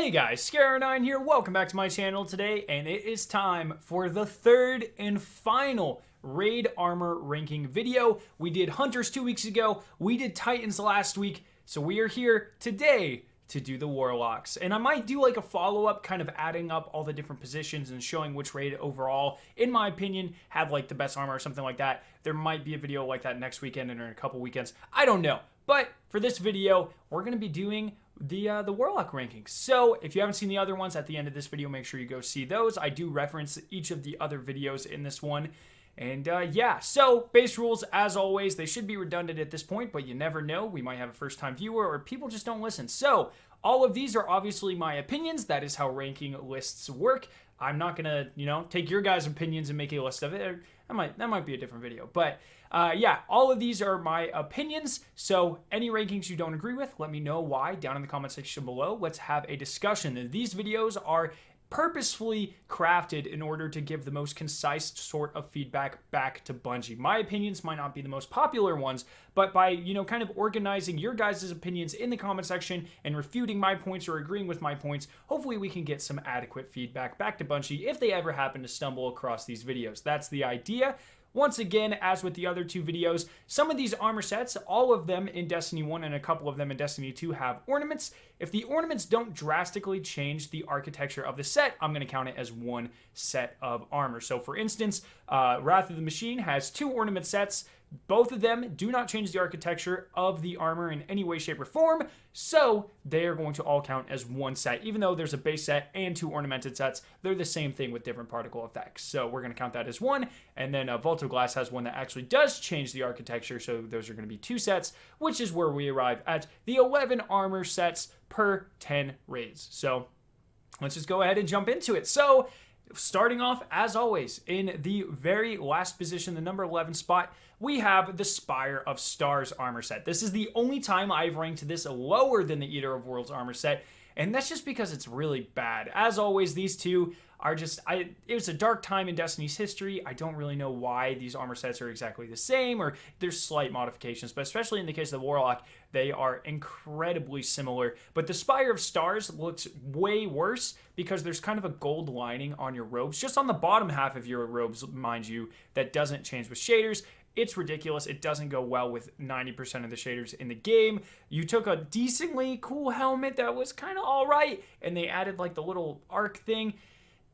Hey guys, Scar9 here, welcome back to my channel today, and it is time for the third and final raid armor ranking video. We did Hunters 2 weeks ago, we did Titans last week, so we are here today to do the Warlocks. And I might do like a follow-up, kind of adding up all the different positions and showing which raid overall, in my opinion, had like the best armor or something like that. There might be a video like that next weekend or in a couple weekends, I don't know. But for this video, we're going to be doing the Warlock rankings. So if you haven't seen the other ones at the end of this video, make sure you go see those. I do reference each of the other videos in this one. And yeah, so base rules, as always, they should be redundant at this point, but you never know. We might have a first-time viewer or people just don't listen. So all of these are obviously my opinions. That is how ranking lists work. I'm not gonna, take your guys' opinions and make a list of it. That might be a different video. But yeah, all of these are my opinions. So any rankings you don't agree with, let me know why down in the comment section below. Let's have a discussion. These videos are purposefully crafted in order to give the most concise sort of feedback back to Bungie. My opinions might not be the most popular ones, but by, kind of organizing your guys' opinions in the comment section and refuting my points or agreeing with my points, hopefully we can get some adequate feedback back to Bungie if they ever happen to stumble across these videos. That's the idea. Once again, as with the other two videos, some of these armor sets, all of them in Destiny 1 and a couple of them in Destiny 2 have ornaments. If the ornaments don't drastically change the architecture of the set, I'm going to count it as one set of armor. So for instance, Wrath of the Machine has two ornament sets. Both of them do not change the architecture of the armor in any way, shape, or form, so they are going to all count as one set. Even though there's a base set and two ornamented sets, they're the same thing with different particle effects. So we're going to count that as one, and then Vault of Glass has one that actually does change the architecture, so those are going to be two sets, which is where we arrive at the 11 armor sets per 10 raids. So let's just go ahead and jump into it. So starting off, as always, in the very last position, the number 11 spot, we have the Spire of Stars armor set. This is the only time I've ranked this lower than the Eater of Worlds armor set, and that's just because it's really bad. As always, these two are just, it was a dark time in Destiny's history. I don't really know why these armor sets are exactly the same, or there's slight modifications, but especially in the case of the Warlock, they are incredibly similar. But the Spire of Stars looks way worse because there's kind of a gold lining on your robes, just on the bottom half of your robes, mind you, that doesn't change with shaders. It's ridiculous. It doesn't go well with 90% of the shaders in the game. You took a decently cool helmet that was kind of all right, and they added like the little arc thing.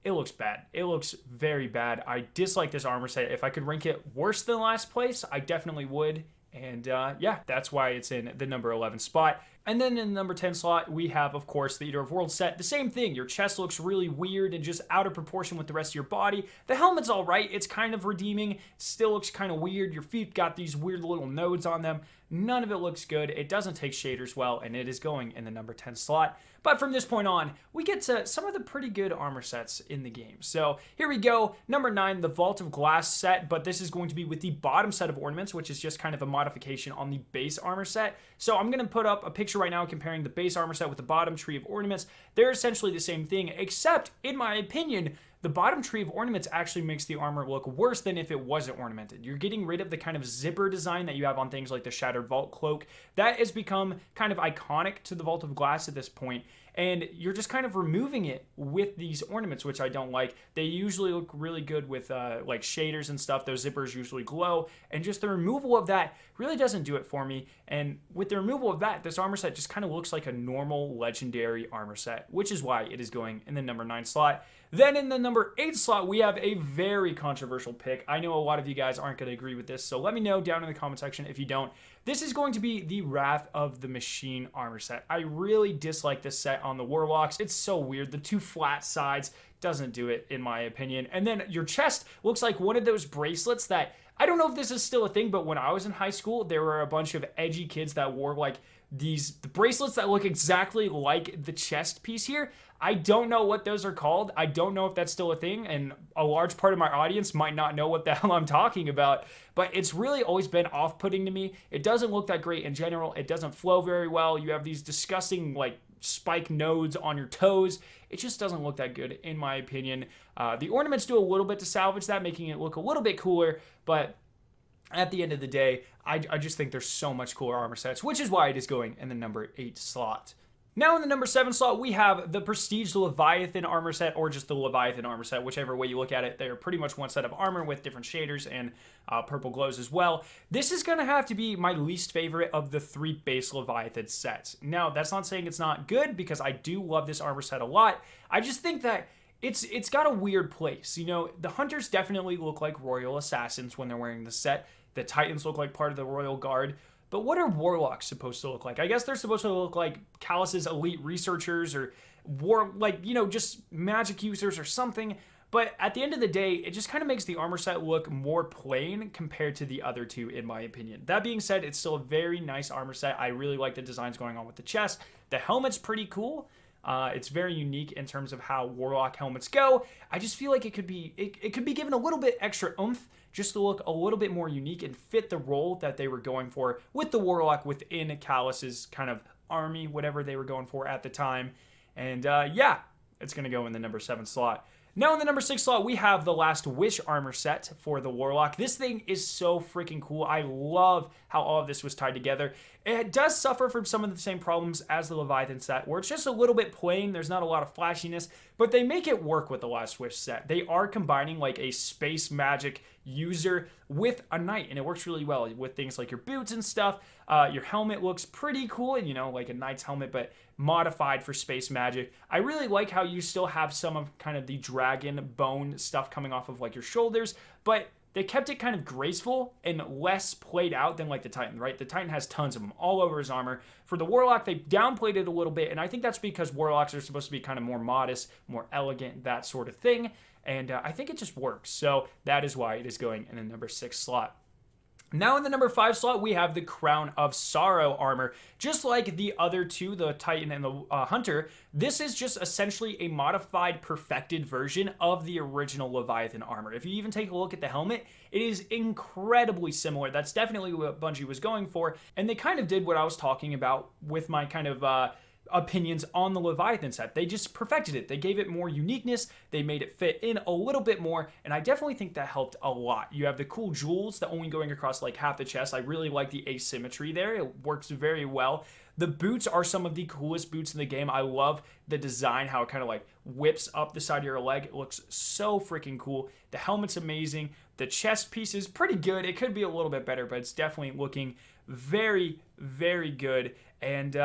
It looks bad. It looks very bad. I dislike this armor set. If I could rank it worse than last place, I definitely would. And yeah, that's why it's in the number 11 spot. And then in the number 10 slot, we have, of course, the Eater of Worlds set. The same thing. Your chest looks really weird and just out of proportion with the rest of your body. The helmet's all right. It's kind of redeeming. Still looks kind of weird. Your feet got these weird little nodes on them. None of it looks good. It doesn't take shaders well, and it is going in the number 10 slot. But from this point on, we get to some of the pretty good armor sets in the game. So here we go. Number 9, the Vault of Glass set, but this is going to be with the bottom set of ornaments, which is just kind of a modification on the base armor set. So I'm going to put up a picture right now comparing the base armor set with the bottom tree of ornaments. They're essentially the same thing, except, in my opinion, the bottom tree of ornaments actually makes the armor look worse than if it wasn't ornamented. You're getting rid of the kind of zipper design that you have on things like the Shattered Vault Cloak. That has become kind of iconic to the Vault of Glass at this point, and you're just kind of removing it with these ornaments, which I don't like. They usually look really good with like shaders and stuff. Those zippers usually glow, and just the removal of that really doesn't do it for me. And with the removal of that, this armor set just kind of looks like a normal legendary armor set, which is why it is going in the number 9 slot. Then in the number 8 slot, we have a very controversial pick. I know a lot of you guys aren't going to agree with this, so let me know down in the comment section if you don't. This is going to be the Wrath of the Machine armor set. I really dislike this set on the Warlocks. It's so weird. The two flat sides doesn't do it, in my opinion. And then your chest looks like one of those bracelets that, I don't know if this is still a thing, but when I was in high school, there were a bunch of edgy kids that wore like the bracelets that look exactly like the chest piece here. I don't know what those are called. I don't know if that's still a thing, and a large part of my audience might not know what the hell I'm talking about, but it's really always been off-putting to me. It doesn't look that great in general. It doesn't flow very well. You have these disgusting, like, spike nodes on your toes. It just doesn't look that good, in my opinion. The ornaments do a little bit to salvage that, making it look a little bit cooler, but at the end of the day, I just think there's so much cooler armor sets, which is why it is going in the number 8 slot. Now in the number 7 slot, we have the Prestige Leviathan armor set, or just the Leviathan armor set, whichever way you look at it. They're pretty much one set of armor with different shaders and purple glows as well. This is going to have to be my least favorite of the 3 base Leviathan sets. Now, that's not saying it's not good, because I do love this armor set a lot. I just think that it's got a weird place. You know, the Hunters definitely look like Royal Assassins when they're wearing the set. The Titans look like part of the Royal Guard. But what are Warlocks supposed to look like? I guess they're supposed to look like Calus's elite researchers, or just magic users or something. But at the end of the day, it just kind of makes the armor set look more plain compared to the other 2, in my opinion. That being said, it's still a very nice armor set. I really like the designs going on with the chest. The helmet's pretty cool. It's very unique in terms of how Warlock helmets go. I just feel like it could be given a little bit extra oomph, just to look a little bit more unique and fit the role that they were going for with the Warlock within Calus's kind of army, whatever they were going for at the time. And yeah, it's going to go in the number 7 slot. Now in the number 6 slot, we have the Last Wish armor set for the Warlock. This thing is so freaking cool. I love how all of this was tied together. It does suffer from some of the same problems as the Leviathan set, where it's just a little bit plain. There's not a lot of flashiness, but they make it work with the Last Wish set. They are combining like a space magic user with a knight, and it works really well with things like your boots and stuff. Your helmet looks pretty cool, like a knight's helmet, but modified for space magic. I really like how you still have some of kind of the dragon bone stuff coming off of like your shoulders, but they kept it kind of graceful and less played out than like the Titan, right? The Titan has tons of them all over his armor. For the Warlock, they downplayed it a little bit, and I think that's because Warlocks are supposed to be kind of more modest, more elegant, that sort of thing. And I think it just works. So that is why it is going in the number 6 slot. Now in the number 5 slot, we have the Crown of Sorrow armor. Just like the other 2, the Titan and the Hunter, this is just essentially a modified, perfected version of the original Leviathan armor. If you even take a look at the helmet, it is incredibly similar. That's definitely what Bungie was going for. And they kind of did what I was talking about with my kind of opinions on the Leviathan set. They just perfected it. They gave it more uniqueness. They made it fit in a little bit more, and I definitely think that helped a lot. You have the cool jewels that only going across like half the chest. I really like the asymmetry there. It works very well. The boots are some of the coolest boots in the game. I love the design, how it kind of like whips up the side of your leg. It looks so freaking cool. The helmet's amazing. The chest piece is pretty good. It could be a little bit better, but it's definitely looking very, very good. And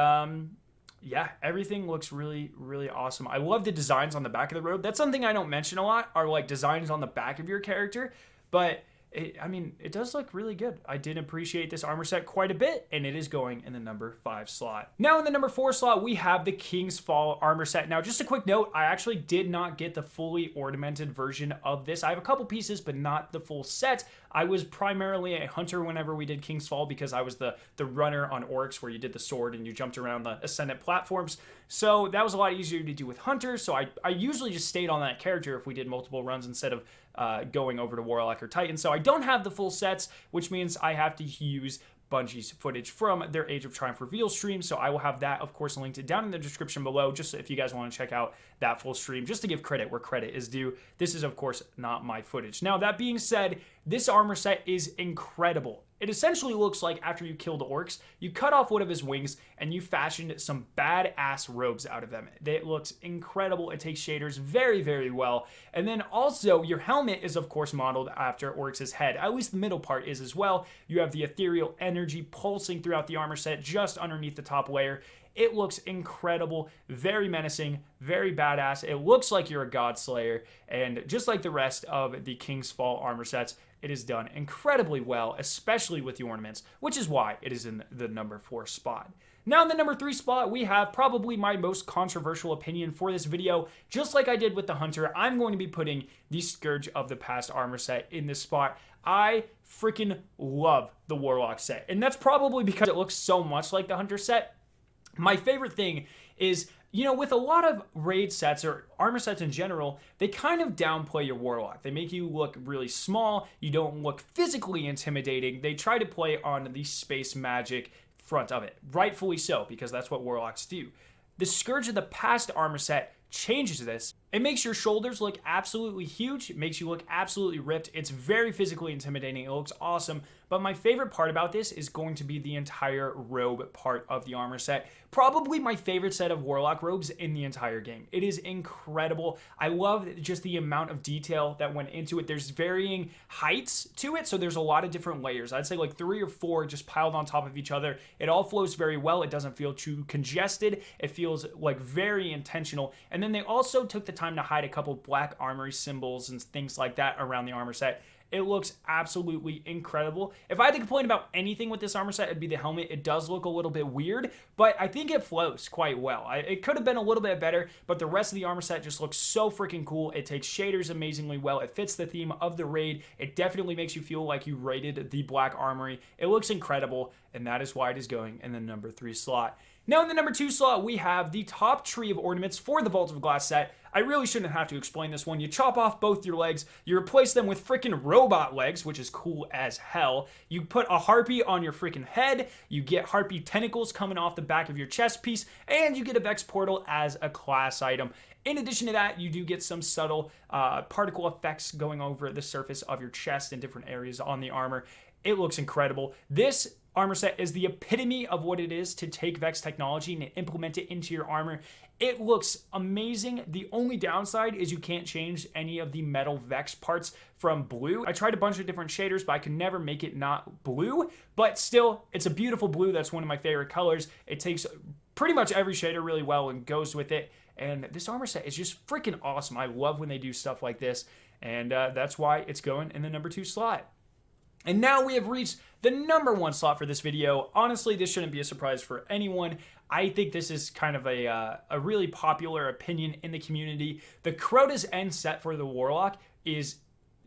yeah, everything looks really, really awesome. I love the designs on the back of the robe. That's something I don't mention a lot, are like designs on the back of your character. But it does look really good. I did appreciate this armor set quite a bit, and it is going in the number 5 slot. Now in the number 4 slot, we have the King's Fall armor set. Now, just a quick note, I actually did not get the fully ornamented version of this. I have a couple pieces, but not the full set. I was primarily a hunter whenever we did King's Fall, because I was the runner on Oryx, where you did the sword and you jumped around the ascendant platforms. So that was a lot easier to do with hunters. So I usually just stayed on that character if we did multiple runs instead of going over to Warlock or Titan. So I don't have the full sets, which means I have to use Bungie's footage from their Age of Triumph reveal stream. So I will have that, of course, linked down in the description below, just if you guys want to check out that full stream, just to give credit where credit is due. This is, of course, not my footage. Now, that being said, this armor set is incredible. It essentially looks like after you kill the orcs, you cut off one of his wings and you fashioned some badass robes out of them. It looks incredible. It takes shaders very, very well. And then also your helmet is of course modeled after Oryx's head. At least the middle part is as well. You have the ethereal energy pulsing throughout the armor set just underneath the top layer. It looks incredible, very menacing, very badass. It looks like you're a god slayer, and just like the rest of the King's Fall armor sets, it is done incredibly well, especially with the ornaments, which is why it is in the number 4 spot. Now in the number 3 spot, we have probably my most controversial opinion for this video. Just like I did with the Hunter, I'm going to be putting the Scourge of the Past armor set in this spot. I freaking love the Warlock set, and that's probably because it looks so much like the Hunter set. My favorite thing is, you know, with a lot of raid sets or armor sets in general, they kind of downplay your Warlock. They make you look really small. You don't look physically intimidating. They try to play on the space magic front of it. Rightfully so, because that's what Warlocks do. The Scourge of the Past armor set changes this. It makes your shoulders look absolutely huge. It makes you look absolutely ripped. It's very physically intimidating. It looks awesome. but my favorite part about this is going to be the entire robe part of the armor set. Probably my favorite set of Warlock robes in the entire game. It is incredible. I love just the amount of detail that went into it. There's varying heights to it, so there's a lot of different layers. I'd say like 3 or 4 just piled on top of each other. It all flows very well. It doesn't feel too congested. It feels like very intentional. And then they also took the time to hide a couple black armory symbols and things like that around the armor set. It looks absolutely incredible. If I had to complain about anything with this armor set, it'd be the helmet. It does look a little bit weird, but I think it flows quite well. It could have been a little bit better, but the rest of the armor set just looks so freaking cool. It takes shaders amazingly well. It fits the theme of the raid. It definitely makes you feel like you raided the Black Armory. It looks incredible, and that is why it is going in the number 3 slot. Now in the number 2 slot, we have the top tree of ornaments for the Vault of Glass set. I really shouldn't have to explain this one. You chop off both your legs, you replace them with freaking robot legs, which is cool as hell. You put a harpy on your freaking head, you get harpy tentacles coming off the back of your chest piece, and you get a Vex portal as a class item. In addition to that, you do get some subtle particle effects going over the surface of your chest and different areas on the armor. It looks incredible. This armor set is the epitome of what it is to take Vex technology and implement it into your armor. It looks amazing. The only downside is you can't change any of the metal Vex parts from blue. I tried a bunch of different shaders, but I could never make it not blue. But still, it's a beautiful blue. That's one of my favorite colors. It takes pretty much every shader really well and goes with it. And this armor set is just freaking awesome. I love when they do stuff like this. And that's why it's going in the number 2 slot. And now we have reached the number 1 slot for this video. Honestly, this shouldn't be a surprise for anyone. I think this is kind of a really popular opinion in the community. The Crotas End set for the Warlock is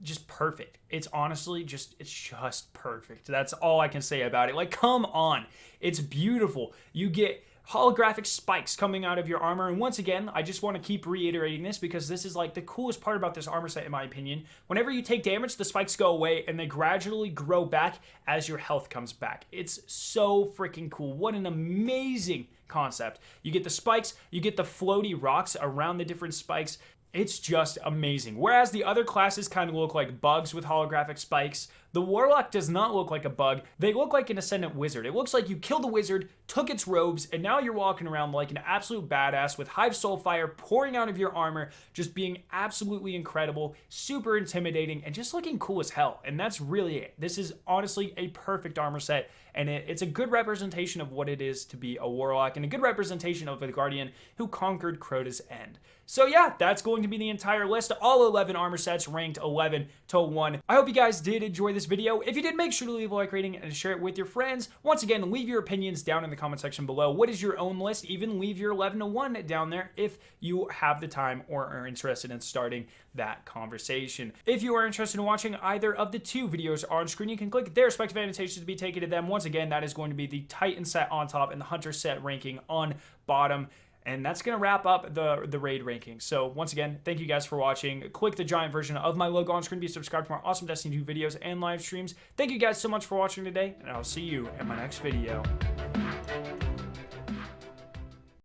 just perfect. It's honestly it's just perfect. That's all I can say about it. Like, come on. It's beautiful. You get holographic spikes coming out of your armor, and once again, I just want to keep reiterating this because this is like the coolest part about this armor set in my opinion. Whenever you take damage, the spikes go away and they gradually grow back as your health comes back. It's so freaking cool. What an amazing concept. You get the spikes, you get the floaty rocks around the different spikes. It's just amazing. Whereas the other classes kind of look like bugs with holographic spikes, the Warlock does not look like a bug. They look like an Ascendant Wizard. It looks like you killed the wizard, took its robes, and now you're walking around like an absolute badass with Hive Soulfire pouring out of your armor, just being absolutely incredible, super intimidating, and just looking cool as hell. And that's really it. This is honestly a perfect armor set, and it's a good representation of what it is to be a Warlock, and a good representation of a Guardian who conquered Crotas End. So yeah, that's going to be the entire list. All 11 armor sets ranked 11 to 1. I hope you guys did enjoy this video. If you did, make sure to leave a like rating and share it with your friends. Once again, leave your opinions down in the comment section below. What is your own list? Even leave your 11 to 1 down there if you have the time or are interested in starting that conversation. If you are interested in watching either of the 2 videos on screen, you can click their respective annotations to be taken to them. Once again, that is going to be the Titan set on top and the Hunter set ranking on bottom. And that's going to wrap up the raid ranking. So once again, thank you guys for watching. Click the giant version of my logo on screen to be subscribed for more awesome Destiny 2 videos and live streams. Thank you guys so much for watching today, and I'll see you in my next video.